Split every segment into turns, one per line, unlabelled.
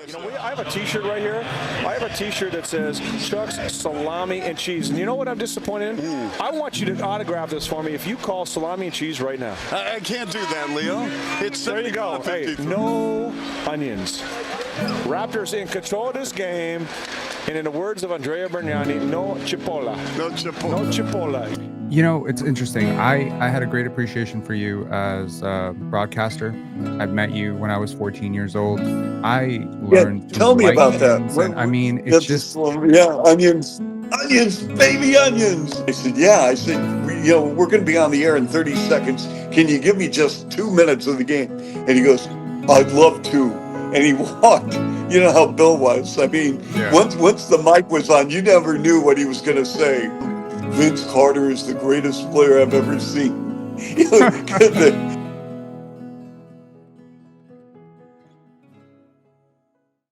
You know, I have a T-shirt right here. I have a T-shirt that says Chuck's Salami and Cheese. And you know what I'm disappointed in? I want you to autograph this for me if you call Salami and Cheese right now.
I can't do that, Leo. It's
There you go. Hey, no onions. Raptors in control of this game. And in the words of Andrea Bergnani, no chipola.
No chipola.
No chipola.
You know, it's interesting. I had a great appreciation for you as a broadcaster. I met you when I was 14 years old. I learned.
Tell me about that.
And, I mean, it's just
onions, baby onions. I said, yeah. I said, we're going to be on the air in 30 seconds. Can you give me just 2 minutes of the game? And he goes, I'd love to. And he walked. You know how Bill was. I mean, once the mic was on, you never knew what he was going to say. Vince Carter is the greatest player I've ever seen.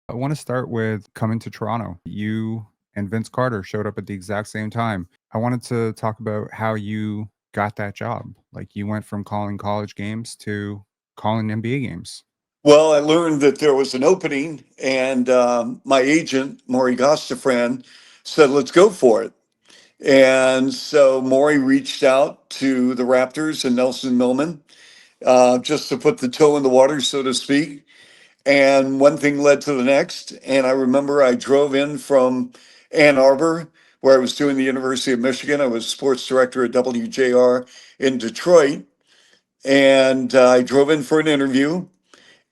I want to start with coming to Toronto. You and Vince Carter showed up at the exact same time. I wanted to talk about how you got that job. Like, you went from calling college games to calling NBA games.
Well, I learned that there was an opening, and my agent, Maury Gostafran, said, let's go for it. And so Maury reached out to the Raptors and Nelson Millman just to put the toe in the water, so to speak. And one thing led to the next. And I remember I drove in from Ann Arbor, where I was doing the University of Michigan. I was sports director at WJR in Detroit. And I drove in for an interview.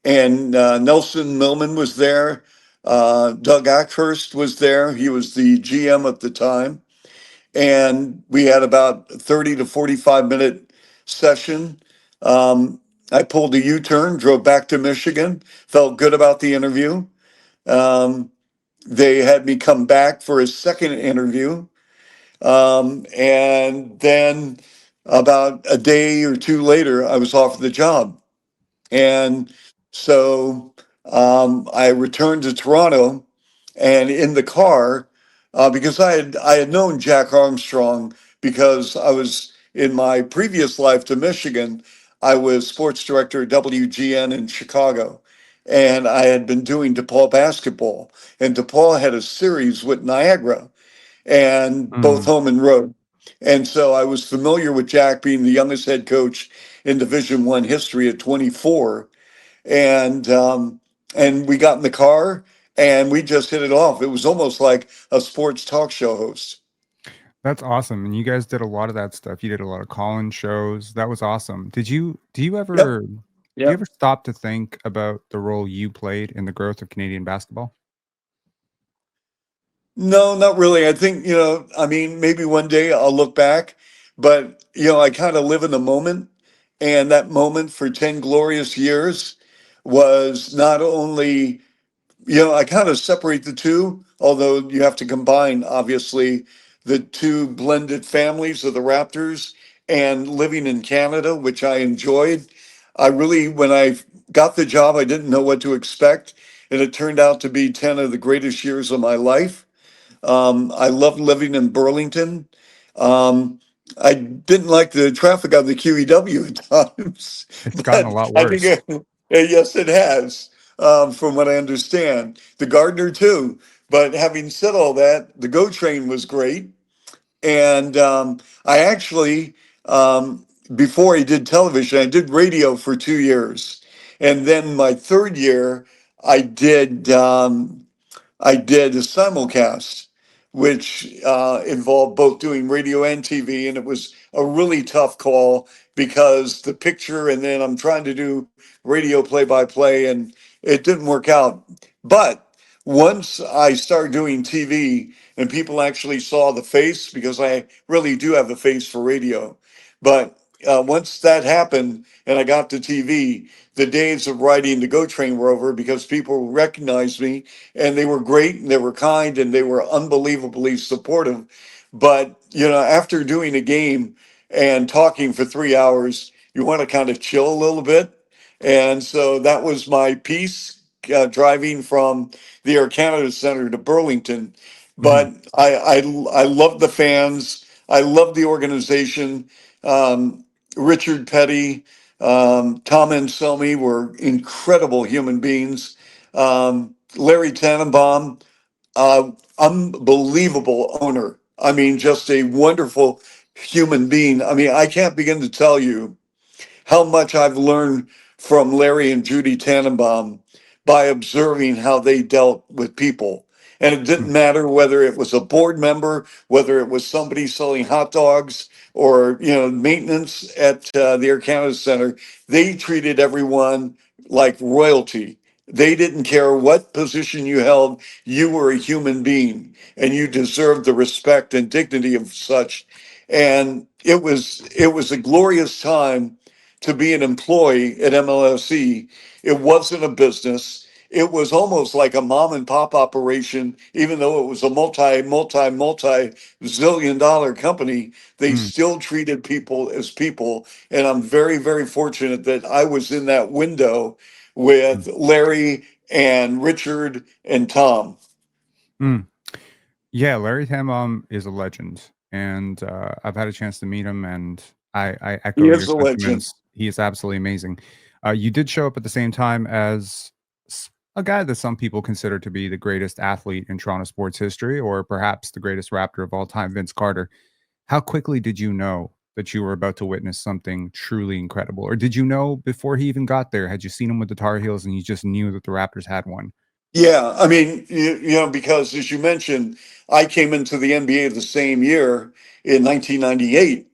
And Nelson Millman was there. Doug Ackhurst was there. He was the GM at the time. And we had about 30 to 45-minute session. I pulled a U-turn, drove back to Michigan, felt good about the interview. They had me come back for a second interview. And then about a day or two later, I was offered the job. And so I returned to Toronto, and in the car, because I had known Jack Armstrong because I was in my previous life to Michigan. I was sports director at WGN in Chicago, and I had been doing DePaul basketball. And DePaul had a series with Niagara, and both home and road. And so I was familiar with Jack being the youngest head coach in Division I history at 24. And we got in the car and we just hit it off. It was almost like a sports talk show host.
That's awesome. And you guys did a lot of that stuff. You did a lot of call-in shows. That was awesome. Do you ever do you ever stop to think about the role you played in the growth of Canadian basketball?
No, not really. I think, maybe one day I'll look back, but, I kind of live in the moment. And that moment for 10 glorious years was not only, I kind of separate the two, although you have to combine, obviously, the two blended families of the Raptors and living in Canada, which I enjoyed. When I got the job, I didn't know what to expect. And it turned out to be 10 of the greatest years of my life. I loved living in Burlington. I didn't like the traffic on the QEW at times.
It's gotten a lot worse.
Yes, it has, from what I understand. The Gardner, too. But having said all that, the GO train was great. And I actually, before I did television, I did radio for 2 years. And then my third year, I did a simulcast, which involved both doing radio and TV. And it was a really tough call because the picture, and then I'm trying to do radio play-by-play, and it didn't work out. But once I started doing TV and people actually saw the face, because I really do have a face for radio, but once that happened and I got to TV, the days of riding the GO train were over because people recognized me, and they were great and they were kind and they were unbelievably supportive. But, after doing a game and talking for 3 hours, you want to kind of chill a little bit. And so that was my piece, driving from the Air Canada Center to Burlington. But I love the fans. I love the organization. Richard Petty, Tom Anselmi were incredible human beings. Larry Tannenbaum, unbelievable owner. I mean, just a wonderful human being. I mean, I can't begin to tell you how much I've learned from Larry and Judy Tannenbaum by observing how they dealt with people. And it didn't matter whether it was a board member, whether it was somebody selling hot dogs or, maintenance at the Air Canada Center. They treated everyone like royalty. They didn't care what position you held. You were a human being and you deserved the respect and dignity of such. And it was a glorious time to be an employee at MLSE. It wasn't a business. It was almost like a mom and pop operation, even though it was a multi zillion dollar company. They
Mm,
still treated people as people. And I'm very, very fortunate that I was in that window with
mm,
Larry and Richard and Tom.
mm. Yeah, Larry Tannenbaum is a legend, and I've had a chance to meet him, and I
He
echo your
is a legend.
sentiments. He is absolutely amazing. You did show up at the same time as a guy that some people consider to be the greatest athlete in Toronto sports history, or perhaps the greatest Raptor of all time, Vince Carter. How quickly did you know that you were about to witness something truly incredible? Or did you know before he even got there? Had you seen him with the Tar Heels and you just knew that the Raptors had one?
Yeah, I mean, because as you mentioned, I came into the NBA the same year in 1998.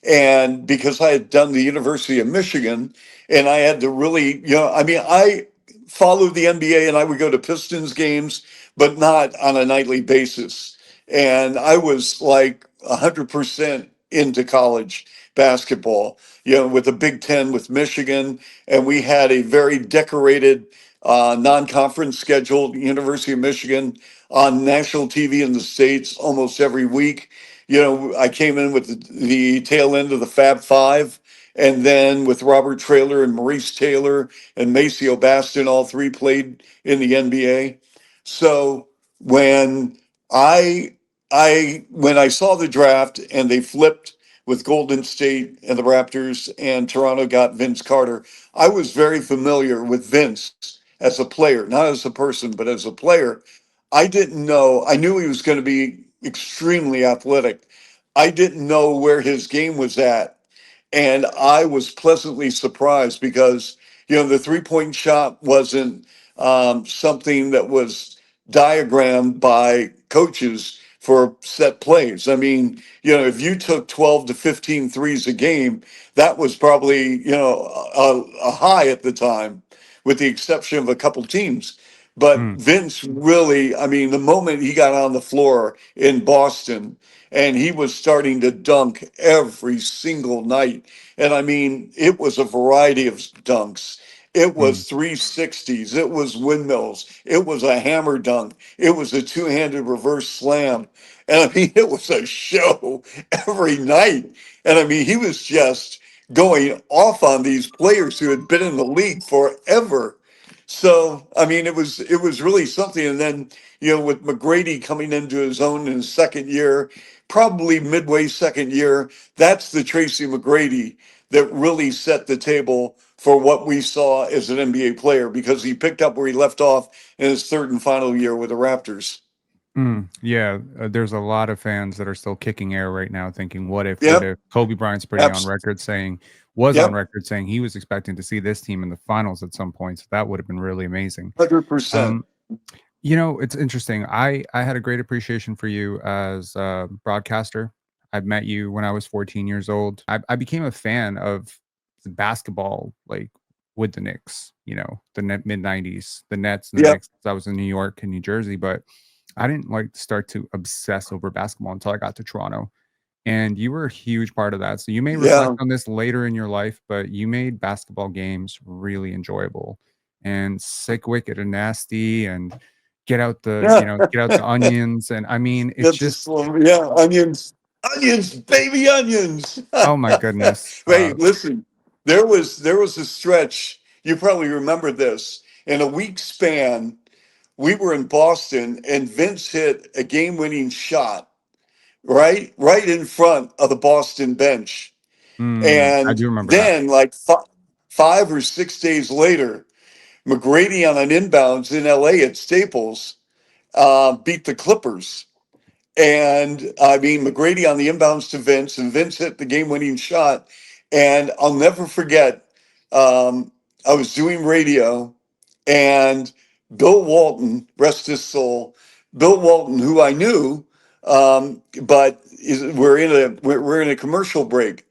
And because I had done the University of Michigan and I had to really, I mean, I followed the NBA and I would go to Pistons games, but not on a nightly basis. And I was like 100% into college basketball, with the Big Ten with Michigan. And we had a very decorated non-conference schedule, University of Michigan, on national TV in the States almost every week. I came in with the tail end of the Fab Five, and then with Robert Traylor and Maurice Taylor and Maceo Baston, all three played in the NBA. So when I when I saw the draft and they flipped with Golden State and the Raptors and Toronto got Vince Carter, I was very familiar with Vince as a player, not as a person, but as a player. I didn't know, I knew he was going to be extremely athletic. I didn't know where his game was at. And I was pleasantly surprised because, the 3-point shot wasn't something that was diagrammed by coaches for set plays. I mean, if you took 12 to 15 threes a game, that was probably, a high at the time, with the exception of a couple teams. But
Mm,
Vince really, I mean, the moment he got on the floor in Boston and he was starting to dunk every single night. And I mean, it was a variety of dunks. It
mm,
was 360s. It was windmills. It was a hammer dunk. It was a two-handed reverse slam. And I mean, it was a show every night. And I mean, he was just going off on these players who had been in the league forever. So, I mean, it was really something. And then, with McGrady coming into his own in his second year, probably midway second year, that's the Tracy McGrady that really set the table for what we saw as an NBA player because he picked up where he left off in his third and final year with the Raptors.
yeah, there's a lot of fans that are still kicking air right now thinking, what if, what
Yep.
if? Kobe Bryant's
Abs-
was on
yep.
record saying he was expecting to see this team in the finals at some point. So that would have been really amazing.
100%.
Um, it's interesting. I had a great appreciation for you as a broadcaster. I met you when I was 14 years old. I became a fan of the basketball, like with the Knicks, the mid 90s, the Nets and the
Yep.
Knicks. I was in New York and New Jersey, but I didn't like start to obsess over basketball until I got to Toronto. And you were a huge part of that. So you may reflect
Yeah.
on this later in your life, but you made basketball games really enjoyable and sick, wicked, and nasty, and
Yeah.
get out the onions. And I mean, it's
Get
just,
this one. Yeah. Onions. Onions, baby onions.
oh my goodness.
Wait, listen. There was a stretch. You probably remember this. In a week span, we were in Boston and Vince hit a game-winning shot right in front of the Boston bench.
I
And
do remember that.
then like 5 or 6 days later, McGrady on an inbounds in LA at Staples beat the Clippers. And I mean, McGrady on the inbounds to Vince, and Vince hit the game winning shot. And I'll never forget, I was doing radio, and Bill Walton, rest his soul, Bill Walton, who I knew, but we're in a commercial break,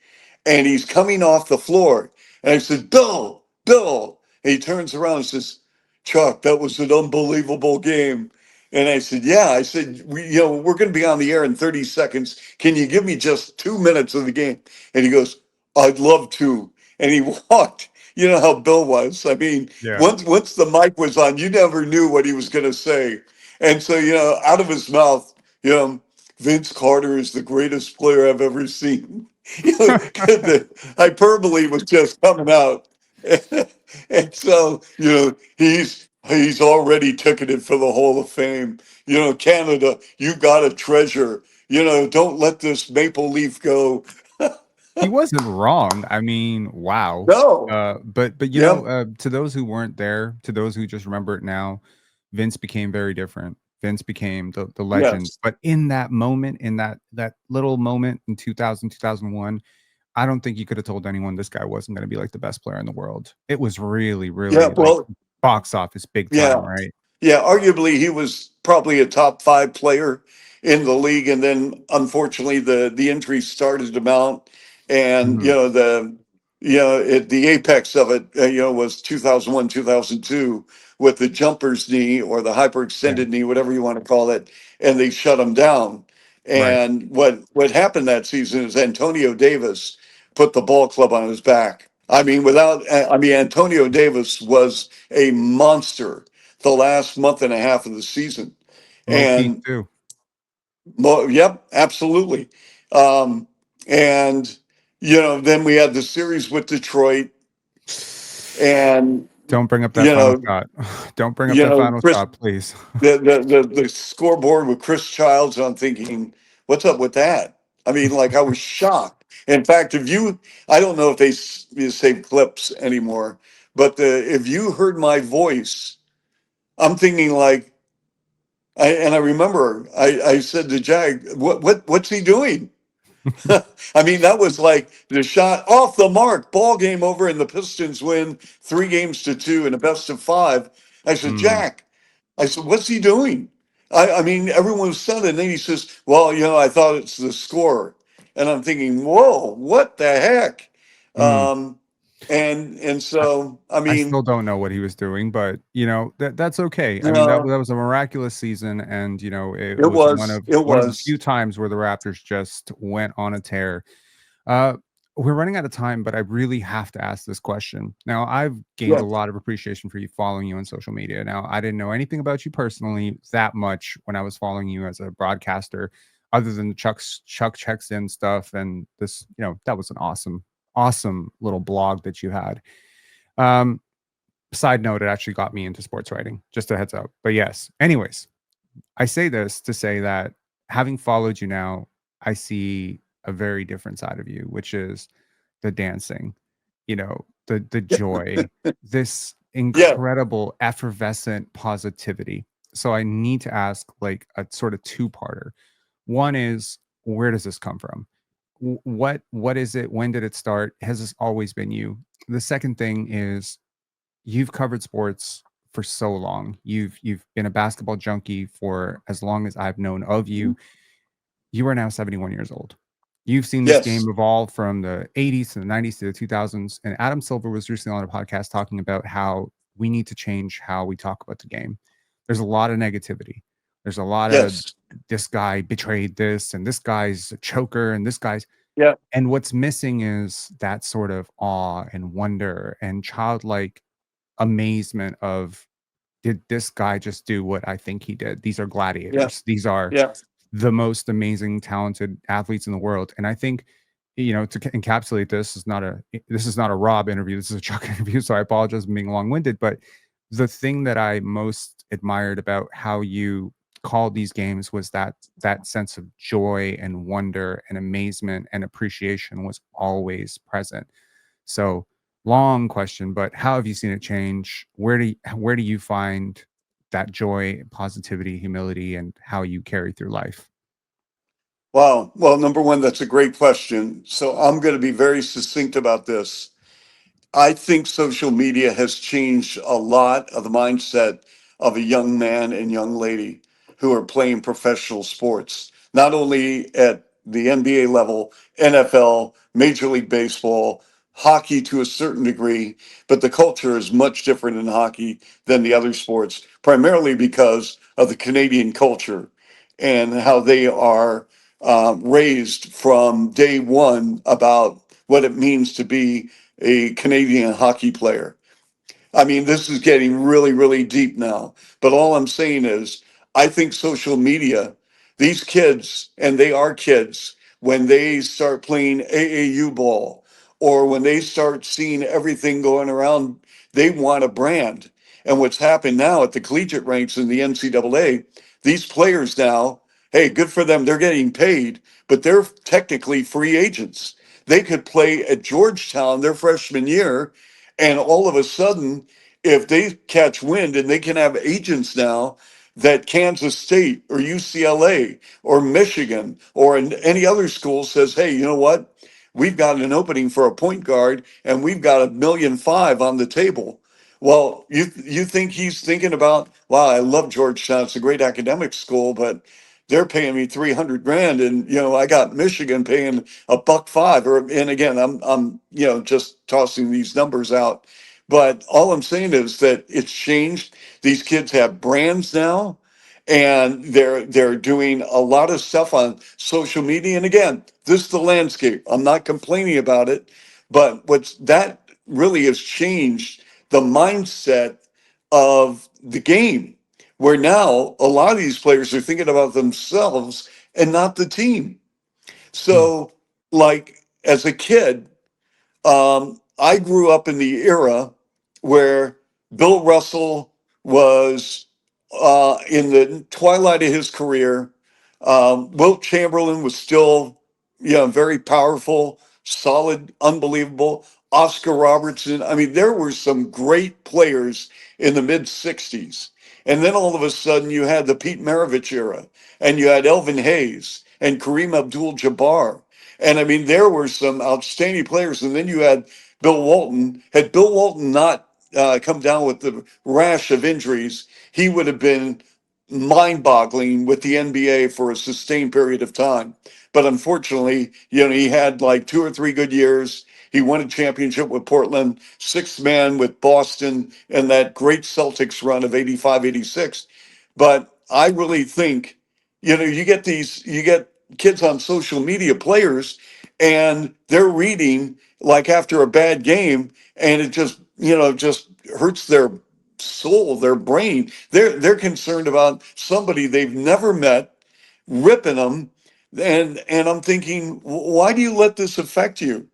and he's coming off the floor. And I said, Bill. And he turns around and says, Chuck, that was an unbelievable game. And I said, yeah. I said, we're going to be on the air in 30 seconds. Can you give me just 2 minutes of the game? And he goes, I'd love to. And he walked. You know how Bill was. I mean,
Yeah.
once the mic was on, you never knew what he was going to say. And so, out of his mouth, Vince Carter is the greatest player I've ever seen. The hyperbole was just coming out. And so, he's already ticketed for the Hall of Fame. Canada, you got a treasure. Don't let this maple leaf go.
He wasn't wrong. I mean, wow.
No.
But
Yeah.
to those who weren't there, to those who just remember it now, Vince became very different. Vince became the legend.
Yes.
But in that moment, in that little moment in 2000, 2001, I don't think you could have told anyone this guy wasn't going to be like the best player in the world. It was really,
Yeah.
really like
Well,
box office big time,
yeah.
right?
Yeah. Arguably, he was probably a top 5 player in the league. And then, unfortunately, the injuries started to mount. And,
Mhm.
at the apex of it, was 2001, 2002 with the jumper's knee or the
Yeah.
hyperextended knee, whatever you want to call it. And they shut him down.
Right.
And what happened that season is Antonio Davis put the ball club on his back. Antonio Davis was a monster the last month and a half of the season.
Mo Keith
And
too.
yep, absolutely. Um, and then we had the series with Detroit, and
Don't bring up that
you
final
know,
shot. Don't bring up that final
Chris,
shot, please.
the scoreboard with Chris Childs. I'm thinking, what's up with that? I mean, like I was shocked. In fact, I don't know if they save clips anymore, but if you heard my voice, I'm thinking like, I remember I said to Jag, what's he doing? I mean, that was like the shot off the mark, ball game over, and the Pistons win 3-2 in a best of 5. I said,
Mm.
Jack, I said, what's he doing? I mean, everyone was stunned. And then he says, well, I thought it's the score. And I'm thinking, whoa, what the heck?
Mm.
And so, I
I still
mean,
don't know what he was doing, but that's okay. I mean,
uh,
that was a miraculous season, and it
it
was one
was,
of
it
the
was,
few times where the Raptors just went on a tear. Uh, we're running out of time, but I really have to ask this question. Now, I've gained a
yes,
lot of appreciation for you following you on social media. Now, I didn't know anything about you personally that much when I was following you as a broadcaster, other than the Chuck checks in stuff, and this, that was an awesome little blog that you had. Um, Side note, it actually got me into sports writing, just a heads up. But yes, anyways, I say this to say that having followed you now, I see a very different side of you, which is the dancing, the joy, this
yeah,
incredible effervescent positivity. So I need to ask like a sort of two-parter. One is, where does this come from? What is it? When did it start? Has this always been you? The second thing is, you've covered sports for so long. You've been a basketball junkie for as long as I've known of you. You are now 71 years old. You've seen this game
yes,
evolve from the 80s to the 90s to the 2000s. And Adam Silver was recently on a podcast talking about how we need to change how we talk about the game. There's a lot of negativity. There's a lot of,
yes,
this guy betrayed this, and this guy's a choker, and this guy's,
yeah,
and what's missing is that sort of awe and wonder and childlike amazement of, did this guy just do what I think he did? These are
yeah,
gladiators. These are
yeah,
the most amazing, talented athletes in the world. And I think, to encapsulate this is not a Rob interview. This is a Chuck interview. So I apologize for being long-winded. But the thing that I most admired about how you called these games was that sense of joy and wonder and amazement and appreciation was always present. So long question, but how have you seen it change? Where do you find that joy, positivity, humility, and how you carry through life?
Wow. Well, number one, that's a great question. So I'm going to be very succinct about this. I think social media has changed a lot of the mindset of a young man and young lady who are playing professional sports, not only at the NBA level, NFL, Major League Baseball, hockey to a certain degree, but the culture is much different in hockey than the other sports, primarily because of the Canadian culture and how they are raised from day one about what it means to be a Canadian hockey player. I mean, this is getting really, really deep now. But all I'm saying is, I think social media, these kids, and they are kids, when they start playing AAU ball or when they start seeing everything going around, they want a brand. And what's happened now at the collegiate ranks in the NCAA, these players now, hey, good for them, they're getting paid, but they're technically free agents. They could play at Georgetown their freshman year, and all of a sudden, if they catch wind and they can have agents now that Kansas State or UCLA or Michigan or any other school says, hey, you know what? We've got an opening for a point guard and we've got $1.5 million on the table. Well, you think he's thinking about, wow, I love Georgetown. It's a great academic school, but they're paying me 300 grand, and I got Michigan paying $1.5. Or and again, I'm just tossing these numbers out, but all I'm saying is that it's changed. These kids have brands now, and they're doing a lot of stuff on social media. And again, this is the landscape. I'm not complaining about it, but what's that really has changed the mindset of the game, where now a lot of these players are thinking about themselves and not the team.
Hmm.
So, like as a kid, I grew up in the era where Bill Russell was in the twilight of his career. Wilt Chamberlain was still, very powerful, solid, unbelievable. Oscar Robertson. I mean, there were some great players in the mid 60s. And then all of a sudden you had the Pete Maravich era, and you had Elvin Hayes and Kareem Abdul-Jabbar. And I mean, there were some outstanding players. And then you had Bill Walton. Had Bill Walton not come down with the rash of injuries, he would have been mind boggling with the NBA for a sustained period of time. But unfortunately, he had like 2 or 3 good years. He won a championship with Portland, sixth man with Boston, and that great Celtics run of 85, 86. But I really think, you get kids on social media, players, and they're reading like after a bad game, and it just hurts their soul, their brain. They're concerned about somebody they've never met ripping them, and I'm thinking, why do you let this affect you?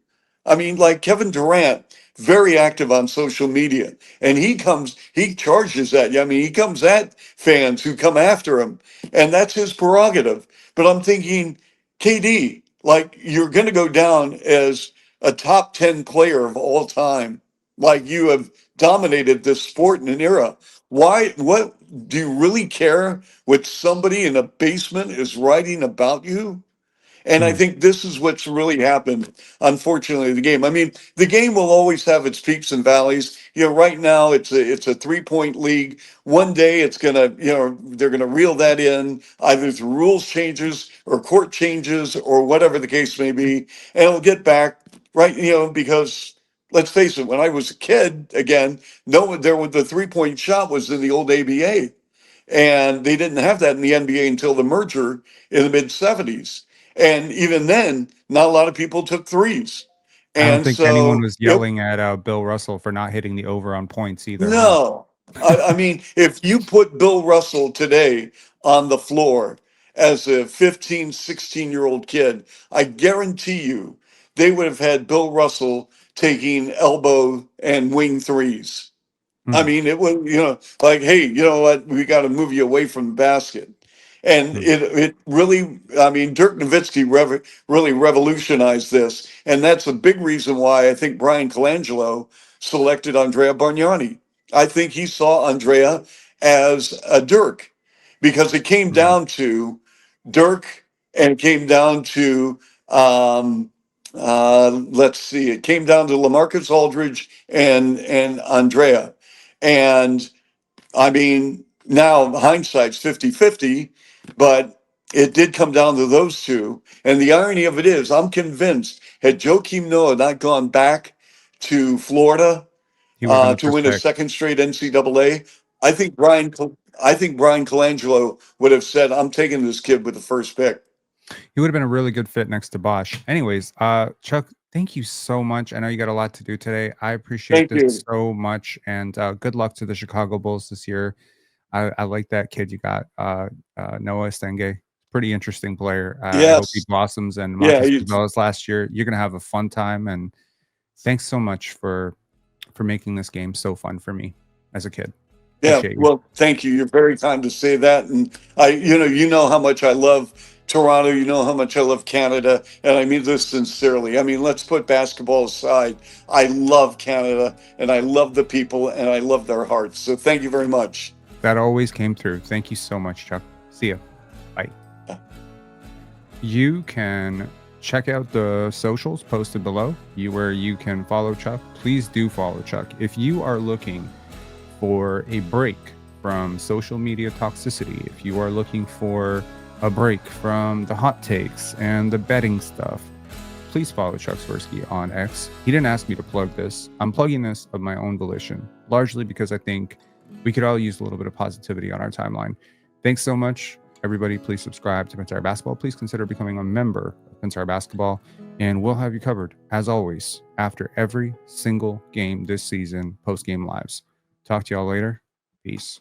I mean, like Kevin Durant, very active on social media, and he charges that. I mean, he comes at fans who come after him, and that's his prerogative. But I'm thinking, KD, like you're going to go down as a top 10 player of all time. Like you have dominated this sport in an era. Why, what do you really care what somebody in a basement is writing about you? And I
Hmm.
think this is what's really happened, unfortunately, the game. I mean, the game will always have its peaks and valleys. Right now it's a 3-point league. One day it's gonna, they're gonna reel that in either through rules changes or court changes or whatever the case may be. And it'll get back, right, because let's face it, when I was a kid, again, no, there was the 3-point shot was in the old ABA. And they didn't have that in the NBA until the merger in the mid 70s. And even then, not a lot of people took threes.
I don't
And
think anyone
so,
was yelling at Bill Russell for not hitting the over on points either, huh?
no. I mean, if you put Bill Russell today on the floor as a 15, 16-year-old kid, I guarantee you they would have had Bill Russell taking elbow and wing threes. I
Hmm.
mean, it was, like, hey, you know what? We got to move you away from the basket. And
Hmm.
it really, I mean, Dirk Nowitzki really revolutionized this. And that's a big reason why I think Brian Colangelo selected Andrea Bargnani. I think he saw Andrea as a Dirk because it came
Hmm.
down to Dirk and it came down to, let's see, it came down to LaMarcus Aldridge and Andrea. And I mean, now hindsight's 50-50, but it did come down to those two. And the irony of it is, I'm convinced had Joakim Noah not gone back to Florida
He would have been the
to
first
win a
pick.
second straight NCAA, I think Brian Colangelo would have said, "I'm taking this kid with the first pick."
He would have been a really good fit next to Bosch. Anyways, Chuck, thank you so much. I know you got a lot to do today. I appreciate
Thank
this
you.
so much, and good luck to the Chicago Bulls this year. I like that kid you got, Noah Stenge. Pretty interesting player. I hope he
Yes.
blossoms. And
Yeah.
Montes Gonzalez last year, you're gonna have a fun time. And thanks so much for making this game so fun for me as a kid.
Yeah,
Appreciate you.
well, thank you. You're very kind to say that. And you know how much I love Toronto. You know how much I love Canada. And I mean this sincerely. I mean, let's put basketball aside. I love Canada and I love the people and I love their hearts. So thank you very much.
That always came through. Thank you so much, Chuck. See ya. Bye. You can check out the socials posted below, where you can follow Chuck. Please do follow Chuck. If you are looking for a break from social media toxicity, if you are looking for a break from the hot takes and the betting stuff, please follow Chuck Swirsky on X. He didn't ask me to plug this. I'm plugging this of my own volition, largely because I think we could all use a little bit of positivity on our timeline. Thanks so much, everybody. Please subscribe to Pensare Basketball. Please consider becoming a member of Pensare Basketball, and we'll have you covered, as always, after every single game this season, post-game lives. Talk to y'all later. Peace.